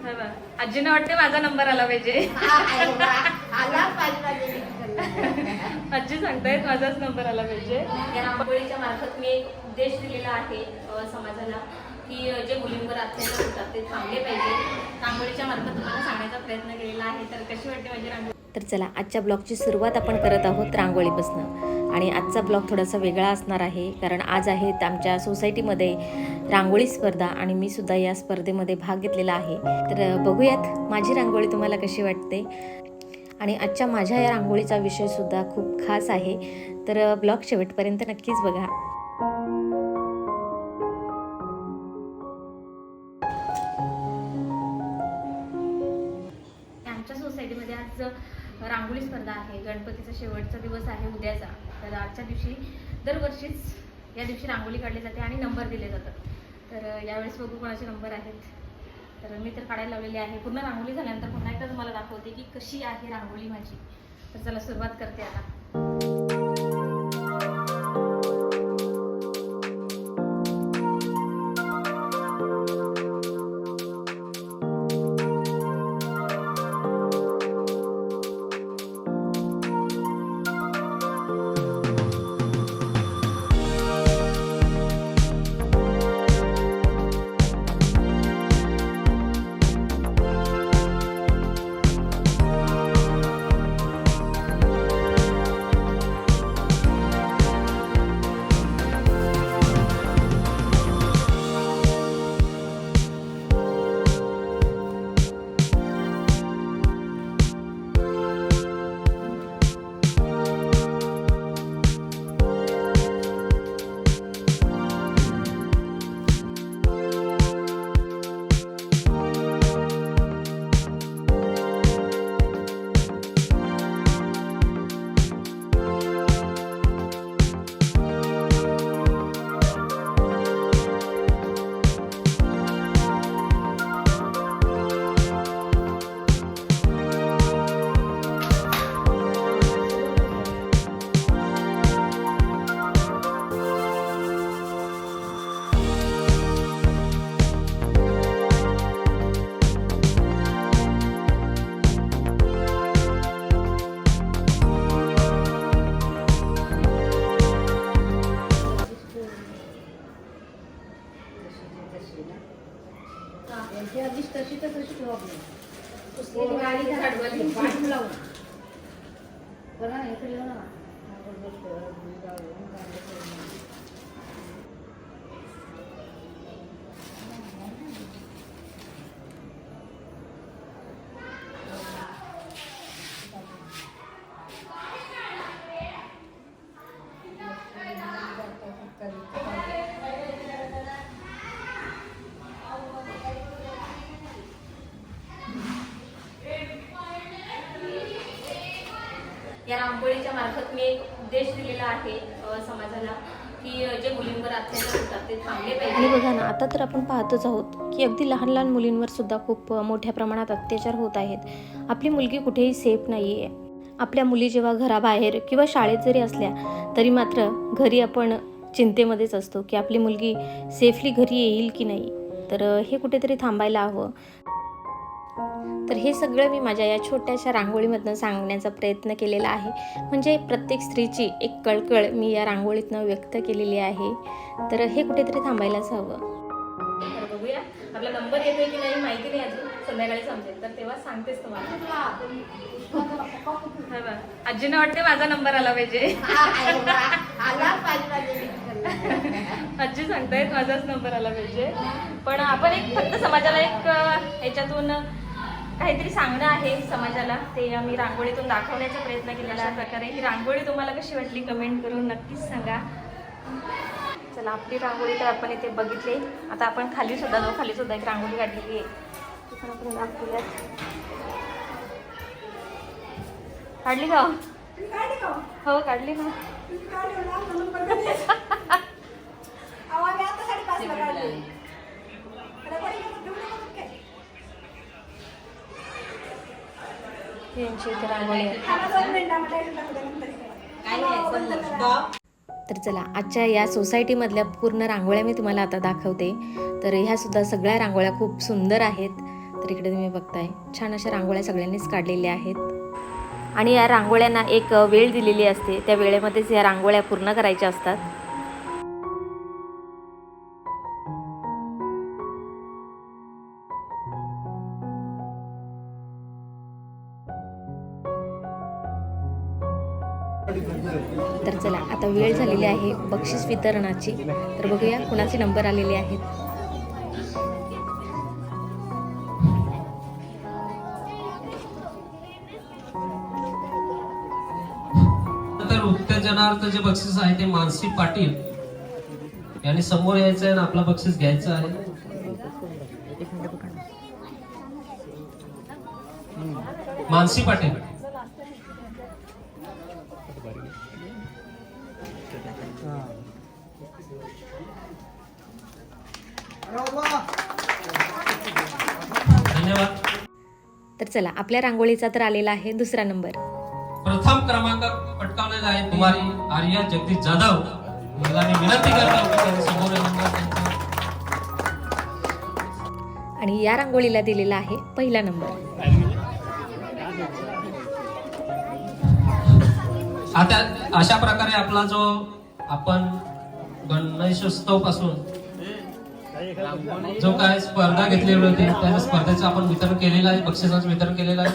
आजीने वाटते माझा नंबर आला पाहिजे. आजी सांगतायत माझाच नंबर आला पाहिजे. या रांगोळीच्या मार्फत मी एक उद्देश दिलेला आहे समाजाला की जे मुलींवर अत्याचार होतात ते थांबले पाहिजे. रांगोळीच्या मार्फत तुम्हाला सांगण्याचा प्रयत्न केलेला आहे. तर कशी वाटते माझी रांगोळी? तर चला आजच्या ब्लॉगची सुरुवात आपण करत आहोत रांगोळीपासून. आणि आजचा ब्लॉग थोडासा वेगळा असणार आहे कारण आज आहेत आमच्या सोसायटीमध्ये रांगोळी स्पर्धा आणि मी सुद्धा या स्पर्धेमध्ये भाग घेतलेला आहे. तर बघूयात माझी रांगोळी तुम्हाला कशी वाटते. आणि आजच्या माझ्या या रांगोळीचा विषयसुद्धा खूप खास आहे. तर ब्लॉग शेवटपर्यंत नक्कीच बघा. आमच्या सोसायटीमध्ये आज रांगोळी स्पर्धा आहे. गणपतीचा शेवटचा दिवस आहे उद्याचा. तर आजच्या दिवशी दरवर्षीच या दिवशी रांगोळी काढली जाते आणि नंबर दिले जातात. तर यावेळेस बघू कोणाचे नंबर आहेत. तर मी तर काढायला लावलेली आहे. पूर्ण रांगोळी झाल्यानंतर पुन्हा एकदा तुम्हाला दाखवते की कशी आहे रांगोळी माझी. तर चला सुरुवात करते आता. या रांगोळीच्या मार्फत मी एक उद्देश दिलेला आहे समाजाला की जे मुलींवर अत्याचार होतात ते थांबले आणि पाहिजे. बघा ना आता तर आपण पाहतच आहोत की अगदी लहान लहान मुलींवर सुद्धा खूप मोठ्या प्रमाणात अत्याचार होत आहेत. आपली मुलगी कुठेही सेफ नाही आहे. आपल्या मुली जेव्हा घराबाहेर किंवा शाळेत जरी असल्या तरी मात्र घरी आपण चिंतेमध्येच असतो की आपली मुलगी सेफली घरी येईल की नाही. तर हे कुठेतरी थांबायला हवं. तर हे सगळं मी माझ्या या छोट्याशा रांगोळीमधनं सांगण्याचा प्रयत्न केलेला आहे. म्हणजे प्रत्येक स्त्रीची एक कळकळ मी या रांगोळीतनं व्यक्त केलेली आहे. तर हे कुठेतरी थांबायलाच हवं. तर बघूया आपला नंबर येतोय की नाही माहिती नाही अजून. संध्याकाळी समजेल तर तेव्हा सांगतेच तुम्हाला. आजीने वाटते माझा नंबर आला पाहिजे. आजी सांगतायत माझाच नंबर आला पाहिजे. पण आपण एक फक्त समाजाला एक ह्याच्यातून काहीतरी सांगणं आहे समाजाला. ते आम्ही रांगोळीतून दाखवण्याचा प्रयत्न केलेला. अशा प्रकारे ही रांगोळी तुम्हाला कशी वाटली कमेंट करून नक्कीच सांगा. चला आपली रांगोळी तर आपण इथे बघितली. आता आपण खाली सुद्धा एक रांगोळी काढलेली आहे. ती पण आपण दाखवूयात. काढली का हो काढली ना. यांची इथे रांगोळी आहे. तर चला आजच्या या सोसायटीमधल्या पूर्ण रांगोळ्या मी तुम्हाला आता दाखवते. तर ह्या सुद्धा सगळ्या रांगोळ्या खूप सुंदर आहेत. तर इकडे तुम्ही बघताय छान अशा रांगोळ्या सगळ्यांनीच काढलेल्या आहेत. आणि या रांगोळ्यांना एक वेळ दिलेली असते, त्या वेळेमध्येच या रांगोळ्या पूर्ण करायच्या असतात. तर चला आता वेळ झालेली आहे बक्षीस वितरणाची. तर बघूया कुणाचे नंबर आलेले आहेत. तर उत्तेजनार्थ जे बक्षीस आहे ते मानसी पाटील यांनी समोर यायचं आहे आणि आपलं बक्षीस घ्यायचं आहे. मानसी पाटील. धन्यवाद. तर चला आपल्या रांगोळीचा तर आलेला आहे दुसरा नंबर. प्रथम क्रमांक पटकावलेला आहे कुमारी आर्या जगदीश जाधव. मुलांनी विनंती करतो की त्यांनी समोर नंबर त्यांचा. आणि या रांगोळीला दिलेला आहे पहिला नंबर. आता अशा प्रकारे आपला जो आपण गणेशोत्सव पासून जो काय स्पर्धा घेतलेली होती त्या स्पर्धेचं आपण वितरण केलेलं आहे, बक्षिसाचं वितरण केलेलं आहे.